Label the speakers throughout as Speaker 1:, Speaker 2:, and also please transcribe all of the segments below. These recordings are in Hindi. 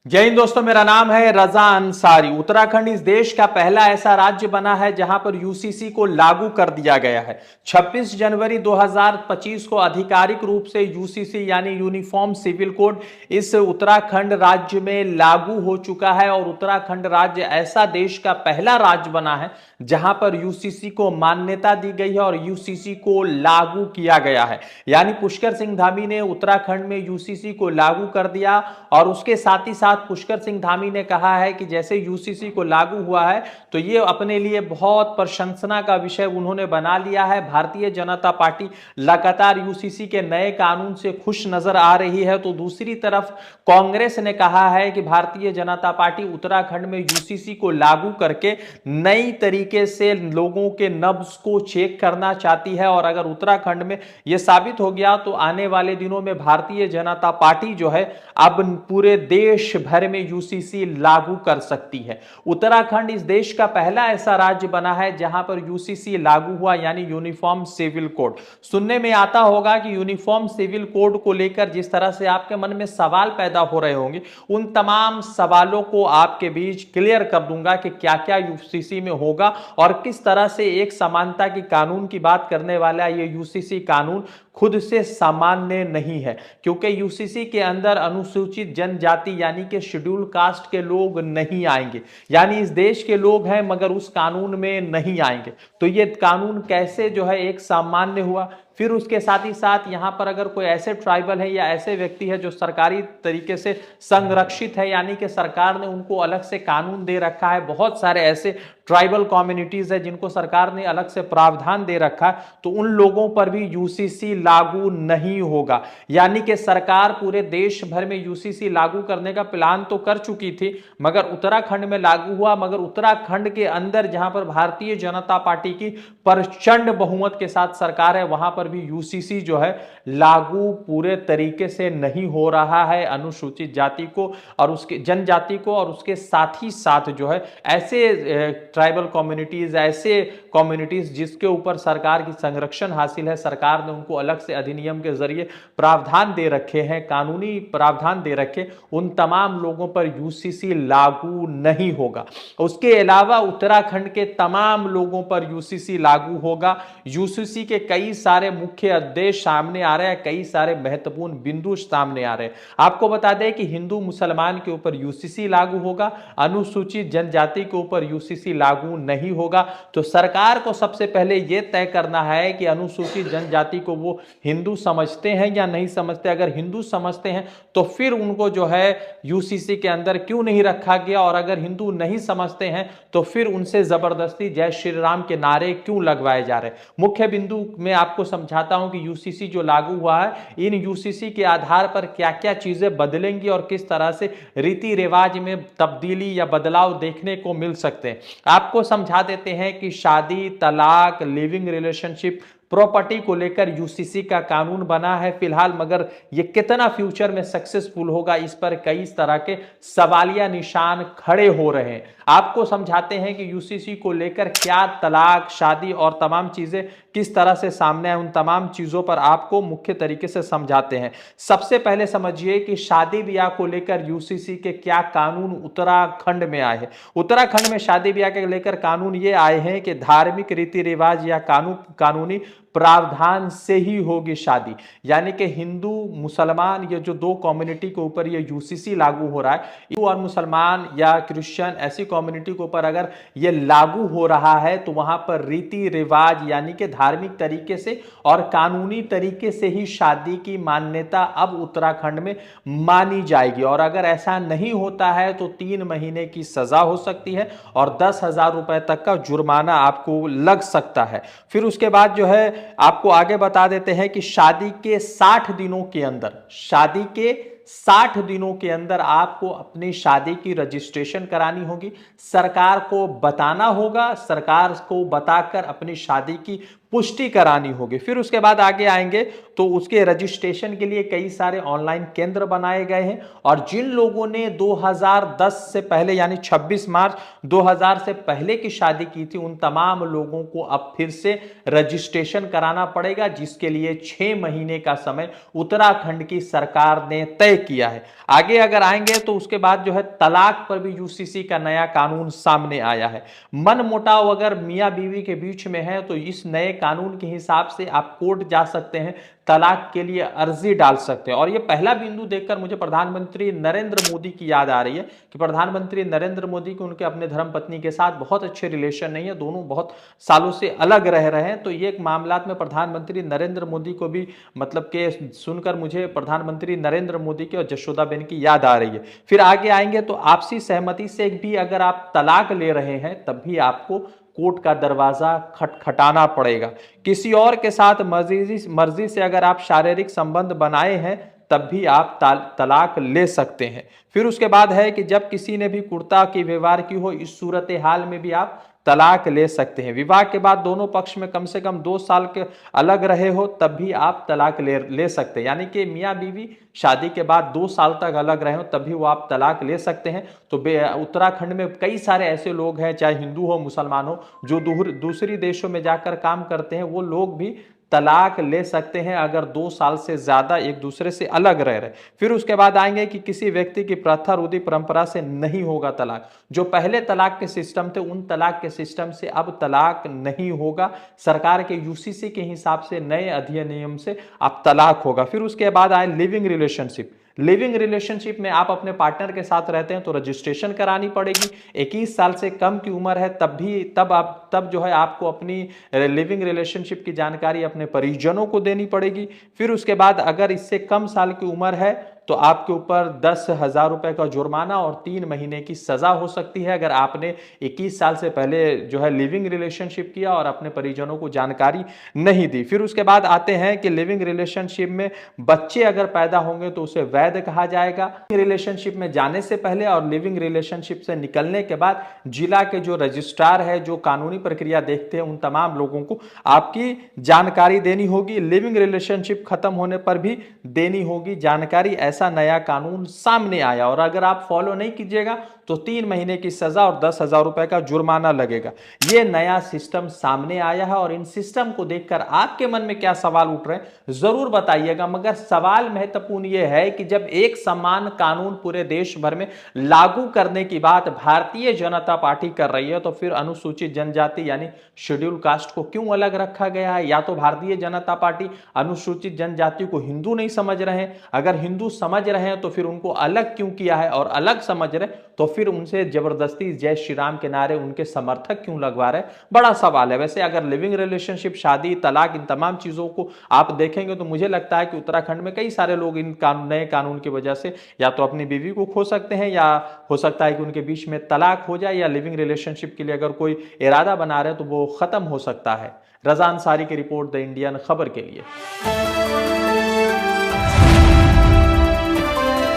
Speaker 1: जय हिंद दोस्तों, मेरा नाम है रजा अंसारी। उत्तराखंड इस देश का पहला ऐसा राज्य बना है जहां पर यूसीसी को लागू कर दिया गया है। 26 जनवरी 2025 को आधिकारिक रूप से यूसीसी यानी यूनिफॉर्म सिविल कोड इस उत्तराखंड राज्य में लागू हो चुका है और उत्तराखंड राज्य ऐसा देश का पहला राज्य बना है जहां पर यूसीसी को मान्यता दी गई है और यूसीसी को लागू किया गया है। यानी पुष्कर सिंह धामी ने उत्तराखंड में यूसीसी को लागू कर दिया और उसके साथ ही साथ पुष्कर सिंह धामी ने कहा है कि जैसे यूसीसी को लागू हुआ है तो ये अपने लिए बहुत प्रशंसना का विषय उन्होंने बना लिया है। भारतीय जनता पार्टी लगातार यूसीसी के नए कानून से खुश नजर आ रही है, तो दूसरी तरफ कांग्रेस ने कहा है कि भारतीय जनता पार्टी उत्तराखंड में यूसीसी को लागू करके नई तरीके से लोगों के नब्ज को चेक करना चाहती है और अगर उत्तराखंड में यह साबित हो गया तो आने वाले दिनों में भारतीय जनता पार्टी जो है अब पूरे देश भर में यूसीसी लागू कर सकती है। उत्तराखंड इस देश का पहला ऐसा राज्य बना है जहां पर यूसीसी लागू हुआ, यानी यूनिफॉर्म सिविल कोड। सुनने में आता होगा कि यूनिफॉर्म सिविल कोड को लेकर जिस तरह से आपके मन में सवाल पैदा हो रहे होंगे, उन तमाम सवालों को आपके बीच क्लियर कर दूंगा कि क्या क्या यूसीसी में होगा और किस तरह से एक समानता की कानून की बात करने वाला ये यूसीसी कानून खुद से सामान्य नहीं है, क्योंकि यूसीसी के अंदर अनुसूचित जनजाति यानी कि शेड्यूल कास्ट के लोग नहीं आएंगे। यानी इस देश के लोग हैं मगर उस कानून में नहीं आएंगे। तो ये कानून कैसे जो है एक सामान्य हुआ। फिर उसके साथ ही साथ यहां पर अगर कोई ऐसे ट्राइबल है या ऐसे व्यक्ति है जो सरकारी तरीके से संरक्षित है, यानी कि सरकार ने उनको अलग से कानून दे रखा है, बहुत सारे ऐसे ट्राइबल कम्युनिटीज है जिनको सरकार ने अलग से प्रावधान दे रखा है, तो उन लोगों पर भी यूसीसी लागू नहीं होगा। यानी कि सरकार पूरे देश भर में यूसीसी लागू करने का प्लान तो कर चुकी थी मगर उत्तराखंड में लागू हुआ, मगर उत्तराखंड के अंदर जहां पर भारतीय जनता पार्टी की प्रचंड बहुमत के साथ सरकार है वहां पर भी यूसीसी जो है लागू पूरे तरीके से नहीं हो रहा है अनुसूचित जाति को और उसके जनजाति को, और उसके साथ ही साथ जो है ऐसे ट्राइबल कम्युनिटीज, ऐसे कम्युनिटीज जिसके ऊपर सरकार की संरक्षण हासिल है, सरकार ने उनको अलग से अधिनियम के जरिए प्रावधान दे रखे हैं, कानूनी प्रावधान दे रखे, उन तमाम लोगों पर यूसीसी लागू नहीं होगा। उसके अलावा उत्तराखंड के तमाम लोगों पर यूसीसी लागू होगा। यूसीसी के कई सारे मुख्य उद्देश्य सामने आ रहे हैं, कई सारे महत्वपूर्ण बिंदु सामने आ रहे हैं। आपको बता दें कि हिंदू मुसलमान के ऊपर यूसीसी लागू होगा, अनुसूचित जनजाति के ऊपर यूसीसी लागू नहीं होगा। तो सरकार को सबसे पहले यह तय करना है कि अनुसूचित जनजाति को वो हिंदू समझते हैं या नहीं समझते। अगर हिंदू समझते हैं तो फिर उनको जो है यूसीसी के अंदर क्यों नहीं रखा गया, और अगर हिंदू नहीं समझते हैं तो फिर उनसे जबरदस्ती जय श्री राम के नारे क्यों लगवाए जा रहे हैं। मुख्य बिंदु में आपको समझाता हूं कि यूसीसी जो लागू हुआ है, इन यूसीसी के आधार पर क्या क्या चीजें बदलेंगी और किस तरह से रीति रिवाज में तब्दीली या बदलाव देखने को मिल सकते हैं। आपको समझा देते हैं कि शादी, तलाक, लिविंग रिलेशनशिप, प्रॉपर्टी को लेकर यूसीसी का कानून बना है फिलहाल, मगर ये कितना फ्यूचर में सक्सेसफुल होगा इस पर कई तरह के सवालिया निशान खड़े हो रहे हैं। आपको समझाते हैं कि यूसीसी को लेकर क्या तलाक, शादी और तमाम चीजें किस तरह से सामने आए, उन तमाम चीजों पर आपको मुख्य तरीके से समझाते हैं। सबसे पहले समझिए कि शादी ब्याह को लेकर यूसीसी के क्या कानून उत्तराखंड में आए हैं। उत्तराखंड में शादी ब्याह के लेकर कानून ये आए हैं कि धार्मिक रीति रिवाज या कानूनी प्रावधान से ही होगी शादी। यानी कि हिंदू मुसलमान ये जो दो कम्युनिटी के ऊपर ये यूसीसी लागू हो रहा है, हिंदू और मुसलमान या क्रिश्चियन ऐसी कम्युनिटी के ऊपर अगर ये लागू हो रहा है तो वहां पर रीति रिवाज यानी कि धार्मिक तरीके से और कानूनी तरीके से ही शादी की मान्यता अब उत्तराखंड में मानी जाएगी। और अगर ऐसा नहीं होता है तो 3 महीने की सजा हो सकती है और 10,000 रुपए तक का जुर्माना आपको लग सकता है। फिर उसके बाद जो है आपको आगे बता देते हैं कि शादी के 60 दिनों के अंदर, शादी के 60 दिनों के अंदर आपको अपनी शादी की रजिस्ट्रेशन करानी होगी। सरकार को बताना होगा, सरकार को बताकर अपनी शादी की पुष्टि करानी होगी। फिर उसके बाद आगे आएंगे तो उसके रजिस्ट्रेशन के लिए कई सारे ऑनलाइन केंद्र बनाए गए हैं और जिन लोगों ने 2010 से पहले यानी 26 मार्च 2000 से पहले की शादी की थी उन तमाम लोगों को अब फिर से रजिस्ट्रेशन कराना पड़ेगा, जिसके लिए 6 महीने का समय उत्तराखंड की सरकार ने तय किया है। आगे अगर आएंगे तो उसके बाद जो है तलाक पर भी यूसीसी का नया कानून सामने आया है। मनमुटाव अगर मियां बीवी के बीच में है तो इस नए कानून के हिसाब से आप कोर्ट जा सकते हैं, तलाक के लिए अर्जी डाल सकते हैं। और यह पहला बिंदु देखकर मुझे प्रधानमंत्री नरेंद्र मोदी की याद आ रही है कि प्रधानमंत्री नरेंद्र मोदी के उनके अपने धर्मपत्नी के साथ बहुत अच्छे रिलेशन नहीं है, दोनों बहुत सालों से अलग रह रहे हैं। तो ये एक मामलात में प्रधानमंत्री नरेंद्र मोदी को भी मतलब के सुनकर मुझे प्रधानमंत्री नरेंद्र मोदी की और जशोदाबेन की याद आ रही है। फिर आगे आएंगे तो आपसी सहमति से भी अगर आप तलाक ले रहे हैं तब भी आपको कोर्ट का दरवाजा खटखटाना पड़ेगा। किसी और के साथ मर्जी से अगर आप शारीरिक संबंध बनाए हैं तब भी आप तलाक ले सकते हैं। फिर उसके बाद है कि जब किसी ने भी कुर्ता की व्यवहार की हो, इस सूरत हाल में भी आप तलाक ले सकते हैं। विवाह के बाद दोनों पक्ष में कम से कम 2 साल के अलग रहे हो तब भी आप तलाक ले सकते हैं, यानी कि मियां बीवी शादी के बाद 2 साल तक अलग रहे हो तब भी वो आप तलाक ले सकते हैं। तो उत्तराखंड में कई सारे ऐसे लोग हैं, चाहे हिंदू हो मुसलमान हो, जो दूसरी देशों में जाकर काम करते हैं, वो लोग भी तलाक ले सकते हैं अगर 2 साल से ज्यादा एक दूसरे से अलग रह रहे। फिर उसके बाद आएंगे कि किसी व्यक्ति की प्रथा रूढ़ि परंपरा से नहीं होगा तलाक। जो पहले तलाक के सिस्टम थे उन तलाक के सिस्टम से अब तलाक नहीं होगा, सरकार के यूसीसी के हिसाब से नए अधिनियम से अब तलाक होगा। फिर उसके बाद आए लिविंग रिलेशनशिप। लिविंग रिलेशनशिप में आप अपने पार्टनर के साथ रहते हैं तो रजिस्ट्रेशन करानी पड़ेगी। 21 साल से कम की उम्र है तब जो है आपको अपनी लिविंग रिलेशनशिप की जानकारी अपने परिजनों को देनी पड़ेगी। फिर उसके बाद अगर इससे कम साल की उम्र है तो आपके ऊपर 10,000 रुपए का जुर्माना और 3 महीने की सजा हो सकती है अगर आपने 21 साल से पहले जो है लिविंग रिलेशनशिप किया और अपने परिजनों को जानकारी नहीं दी। फिर उसके बाद आते हैं कि लिविंग रिलेशनशिप में बच्चे अगर पैदा होंगे तो उसे वैध कहा जाएगा। रिलेशनशिप में जाने से पहले और लिविंग रिलेशनशिप से निकलने के बाद जिला के जो रजिस्ट्रार है, जो कानूनी प्रक्रिया देखते हैं, उन तमाम लोगों को आपकी जानकारी देनी होगी। लिविंग रिलेशनशिप खत्म होने पर भी देनी होगी जानकारी। ऐसा नया कानून सामने आया और अगर आप फॉलो नहीं कीजिएगा तो 3 महीने की सजा और 10,000 रुपए का जुर्माना लगेगा। यह नया सिस्टम सामने आया है और इन सिस्टम को देखकर आपके मन में क्या सवाल उठ रहे हैं जरूर बताइएगा। मगर सवाल महत्वपूर्ण यह है कि जब एक समान कानून पूरे देश भर में लागू करने की बात भारतीय जनता पार्टी कर रही है तो फिर अनुसूचित जनजाति यानी शेड्यूल कास्ट को क्यों अलग रखा गया है? या तो भारतीय जनता पार्टी अनुसूचित जनजाति को हिंदू नहीं समझ रहे हैं, अगर हिंदू समझ रहे हैं तो फिर उनको अलग क्यों किया है, और अलग समझ रहे तो फिर उनसे जबरदस्ती जय श्री राम के नारे उनके समर्थक क्यों लगवा रहे? बड़ा सवाल है। वैसे अगर लिविंग रिलेशनशिप, शादी, तलाक, इन तमाम चीजों को आप देखेंगे तो मुझे लगता है कि उत्तराखंड में कई सारे लोग इन नए कानून की वजह से या तो अपनी बीवी को खो सकते हैं या हो सकता है कि उनके बीच में तलाक हो जाए, या लिविंग रिलेशनशिप के लिए अगर कोई इरादा बना रहे तो वो खत्म हो सकता है। रजा अंसारी की रिपोर्ट, द इंडियन खबर के लिए।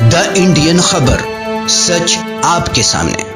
Speaker 2: द इंडियन खबर, सच आपके सामने।